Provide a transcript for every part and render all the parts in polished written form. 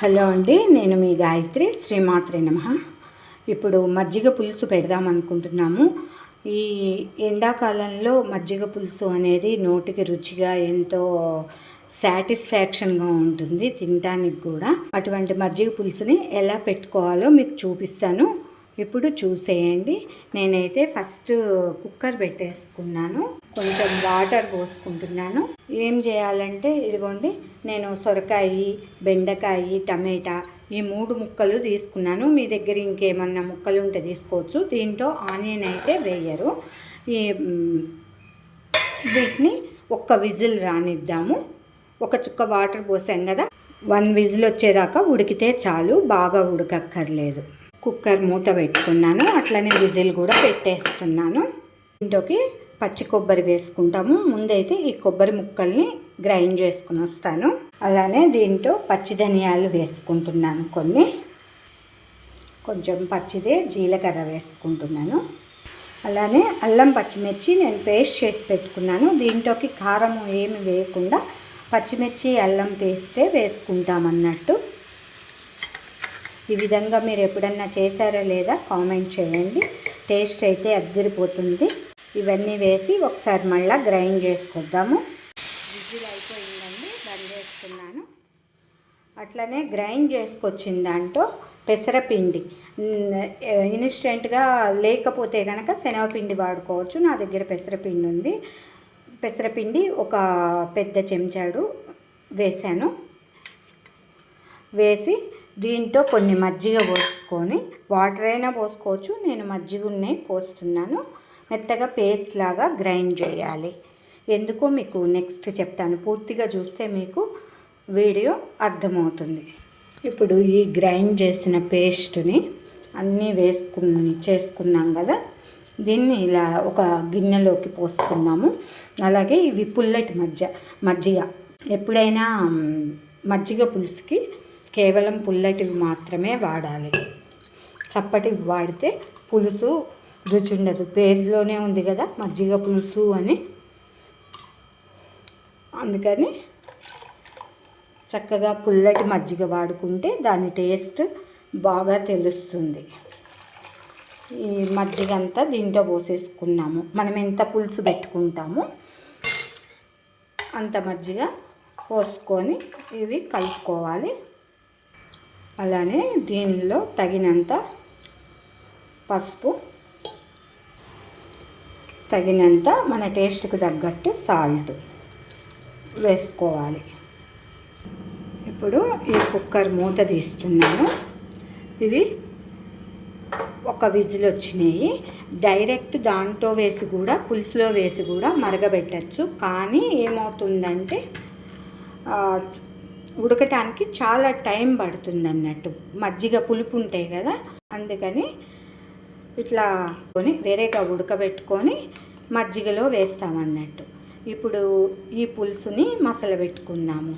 Hello అండి, నేను మీ గాయత్రి. శ్రీమాత్రే నమః. ఇప్పుడు మజ్జిగ పులుసు పెడదాం అనుకుంటున్నాము. ఈ ఎండాకాలంలో మజ్జిగ పులుసు అనేది నోటికి రుచిగా ఎంతో సాటిస్ఫాక్షన్గా ఉంటుంది, తినడానికి కూడా. అటువంటి మజ్జిగ పులుసుని ఎలా పెట్టుకోవాలో మీకు చూపిస్తాను. ఇప్పుడు చూసేయండి. నేనైతే ఫస్ట్ కుక్కర్ పెట్టేసుకున్నాను, కొంచెం వాటర్ పోసుకుంటున్నాను. ఏం చేయాలంటే ఇదిగోండి, నేను సొరకాయ, బెండకాయ, టమాటా ఈ 3 ముక్కలు తీసుకున్నాను. మీ దగ్గర ఇంకేమన్నా ముక్కలు ఉంటే తీసుకోవచ్చు. దీంట్లో ఆనియన్ అయితే వేయరు. ఈ వీటిని ఒక్క విజిల్ రానిద్దాము. ఒక చుక్క వాటర్ పోసాం కదా, 1 విజిల్ వచ్చేదాకా ఉడికితే చాలు, బాగా ఉడకక్కర్లేదు. కుక్కర్ మూత పెట్టుకున్నాను, అట్లనే విజిల్ కూడా పెట్టేస్తున్నాను. దీంట్లోకి పచ్చి కొబ్బరి వేసుకుంటాము. ముందైతే ఈ కొబ్బరి ముక్కల్ని గ్రైండ్ చేసుకుని వస్తాను. అలానే దీంట్లో పచ్చి ధనియాలు వేసుకుంటున్నాను, కొంచెం పచ్చిదే జీలకర్ర వేసుకుంటున్నాను. అలానే అల్లం పచ్చిమిర్చి నేను పేస్ట్ చేసి పెట్టుకున్నాను. దీంట్లోకి కారం ఏమి వేయకుండా పచ్చిమిర్చి అల్లం పేస్టే వేసుకుంటామన్నట్టు. ఈ విధంగా మీరు ఎప్పుడన్నా చేశారా లేదా కామెంట్ చేయండి. టేస్ట్ అయితే అద్దరిపోతుంది. ఇవన్నీ వేసి ఒకసారి మళ్ళీ గ్రైండ్ చేసుకొద్దాము. విజిల్ అయిపోయిందండి, బంద్ చేసుకున్నాను. అట్లనే గ్రైండ్ చేసుకొచ్చిన దాంట్లో పెసరపిండి, ఇన్స్టెంట్గా లేకపోతే కనుక శనగపిండి వాడుకోవచ్చు. నా దగ్గర పెసరపిండి ఉంది. పెసరపిండి ఒక పెద్ద చెంచాడు వేసాను. వేసి దీంట్లో కొన్ని మజ్జిగ పోసుకొని, వాటర్ అయినా పోసుకోవచ్చు, నేను మజ్జిగనే పోస్తున్నాను. మెత్తగా పేస్ట్ లాగా గ్రైండ్ చేయాలి. ఎందుకో మీకు నెక్స్ట్ చెప్తాను. పూర్తిగా చూస్తే మీకు వీడియో అర్థమవుతుంది. ఇప్పుడు ఈ గ్రైండ్ చేసిన పేస్ట్ని అన్నీ చేసుకున్నాం కదా, దీన్ని ఇలా ఒక గిన్నెలోకి పోసుకుందాము. అలాగే ఇవి పుల్లటి మజ్జిగ. ఎప్పుడైనా మజ్జిగ పులుసుకి కేవలం పుల్లటివి మాత్రమే వాడాలి. చప్పటివి వాడితే పులుసు రుచి ఉండదు. పేరులోనే ఉంది కదా మజ్జిగ పులుసు అని. అందుకని చక్కగా పుల్లటి మజ్జిగ వాడుకుంటే దాని టేస్ట్ బాగా తెలుస్తుంది. ఈ మజ్జిగ అంతా దీంట్లో పోసేసుకున్నాము. మనం ఎంత పులుసు పెట్టుకుంటామో అంత మజ్జిగ పోసుకొని ఇవి కలుపుకోవాలి. అలానే దీనిలో తగినంత పసుపు, తగినంత మన టేస్ట్కి తగ్గట్టు సాల్ట్ వేసుకోవాలి. ఇప్పుడు ఈ కుక్కర్ మూత తీస్తున్నాను. ఇవి ఒక విజిల్ వచ్చినాయి. డైరెక్ట్ దాంట్లో వేసి కూడా, పులుసులో వేసి కూడా మరగబెట్టచ్చు. కానీ ఏమవుతుందంటే ఉడకటానికి చాలా టైం పడుతుంది అన్నట్టు. మజ్జిగ పులుపు ఉంటాయి కదా, అందుకని ఇట్లా వేరేగా ఉడకబెట్టుకొని మజ్జిగలో వేస్తామన్నట్టు. ఇప్పుడు ఈ పులుసుని మసాలా పెట్టుకుందాము.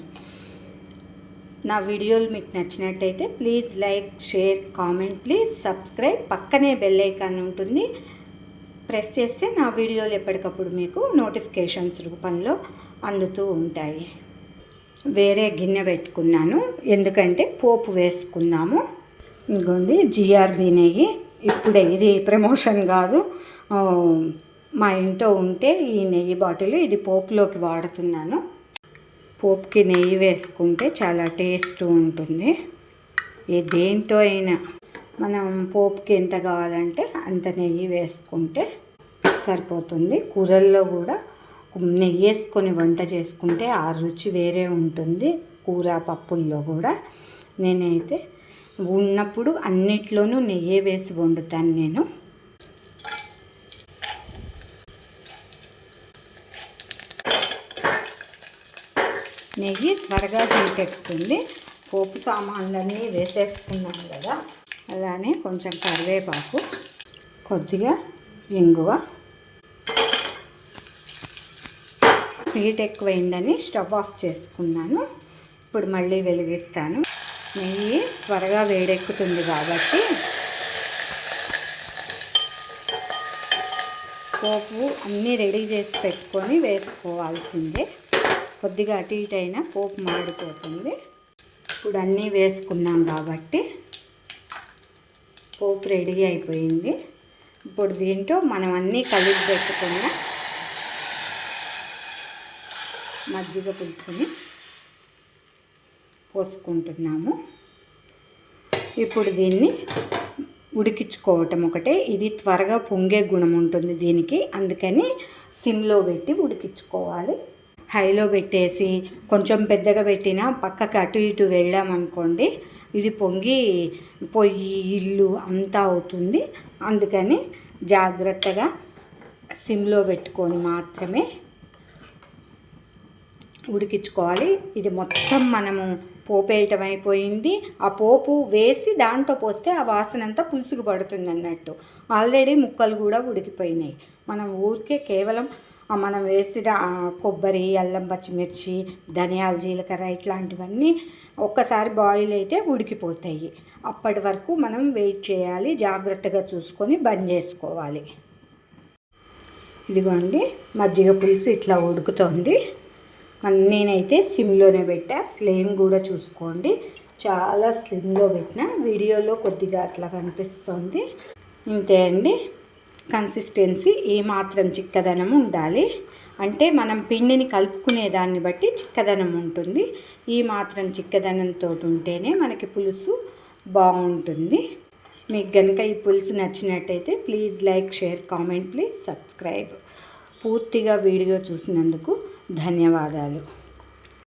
నా వీడియోలు మీకు నచ్చినట్టయితే please like, share, comment, please subscribe. పక్కనే బెల్ ఐకాన్ ఉంటుంది, ప్రెస్ చేస్తే నా వీడియోలు ఎప్పటికప్పుడు మీకు నోటిఫికేషన్స్ రూపంలో అందుతూ ఉంటాయి. వేరే గిన్నె పెట్టుకున్నాను, ఎందుకంటే పోపు వేసుకుందాము. ఇంకోండి జిఆర్బి నెయ్యి. ఇప్పుడే, ఇది ప్రమోషన్ కాదు, మా ఇంట్లో ఉంటే ఈ నెయ్యి బాటిల్, ఇది పోపులోకి వాడుతున్నాను. పోపుకి నెయ్యి వేసుకుంటే చాలా టేస్ట్ ఉంటుంది. దేంట్లో అయినా మనం పోపుకి ఎంత కావాలంటే అంత నెయ్యి వేసుకుంటే సరిపోతుంది. కూరల్లో కూడా నెయ్యి వేసుకొని వంట చేసుకుంటే ఆ రుచి వేరే ఉంటుంది. కూర పప్పుల్లో కూడా నేనైతే ఉన్నప్పుడు అన్నిట్లోనూ నెయ్యి వేసి వండుతాను నేను. నెయ్యి త్వరగా హీటెక్కుతుంది. పోపు సామాన్లన్నీ వేసేసుకున్నాం కదా. అలానే కొంచెం కరివేపాకు, కొద్దిగా ఇంగువ. హీట్ ఎక్కువైందని స్టవ్ ఆఫ్ చేసుకున్నాను. ఇప్పుడు మళ్ళీ వెలిగిస్తాను. నెయ్యి త్వరగా వేడెక్కుతుంది కాబట్టి పోపు అన్నీ రెడీ చేసి పెట్టుకొని వేసుకోవాల్సిందే. కొద్దిగా అటు ఇటు అయినా పోపు మాడిపోతుంది. ఇప్పుడు అన్నీ వేసుకున్నాం కాబట్టి పోపు రెడీ అయిపోయింది. ఇప్పుడు దీంట్లో మనం అన్నీ కలిపి పెట్టుకున్న మజ్జిగ పులుసుని పోసుకుంటున్నాము. ఇప్పుడు దీన్ని ఉడికించుకోవటం ఒకటే. ఇది త్వరగా పొంగే గుణం ఉంటుంది దీనికి, అందుకని సిమ్లో పెట్టి ఉడికించుకోవాలి. హైలో పెట్టేసి కొంచెం పెద్దగా పెట్టినా పక్కకి అటు ఇటు వెళ్ళామనుకోండి ఇది పొంగి పొయ్యి ఇల్లు అంతా అవుతుంది. అందుకని జాగ్రత్తగా సిమ్లో పెట్టుకొని మాత్రమే ఉడికించుకోవాలి. ఇది మొత్తం మనము పోపు వేయటం అయిపోయింది. ఆ పోపు వేసి దాంట్లో పోస్తే ఆ వాసన అంతా పులుసుకు పడుతుంది అన్నట్టు. ఆల్రెడీ ముక్కలు కూడా ఉడికిపోయినాయి. మనం ఊరికే కేవలం మనం వేసిన కొబ్బరి, అల్లం, పచ్చిమిర్చి, ధనియాలు, జీలకర్ర ఇట్లాంటివన్నీ ఒక్కసారి బాయిల్ అయితే ఉడికిపోతాయి. అప్పటి వరకు మనం వెయిట్ చేయాలి. జాగ్రత్తగా చూసుకొని బంద్ చేసుకోవాలి. ఇదిగోండి మజ్జిగ పులుసు ఇట్లా ఉడుకుతోంది. నేనైతే సిమ్లోనే పెట్టా. ఫ్లేమ్ కూడా చూసుకోండి, చాలా స్లిమ్లో పెట్టిన. వీడియోలో కొద్దిగా అట్లా కనిపిస్తుంది. ఇంతే అండి. కన్సిస్టెన్సీ ఈ మాత్రం చిక్కదనం ఉండాలి. అంటే మనం పిండిని కలుపుకునే దాన్ని బట్టి చిక్కదనం ఉంటుంది. ఈ మాత్రం చిక్కదనంతో ఉంటేనే మనకి పులుసు బాగుంటుంది. మీకు కనుక ఈ పులుసు నచ్చినట్టయితే please like, share, comment, please subscribe. పూర్తిగా వీడియో చూసినందుకు ధన్యవాదాలు.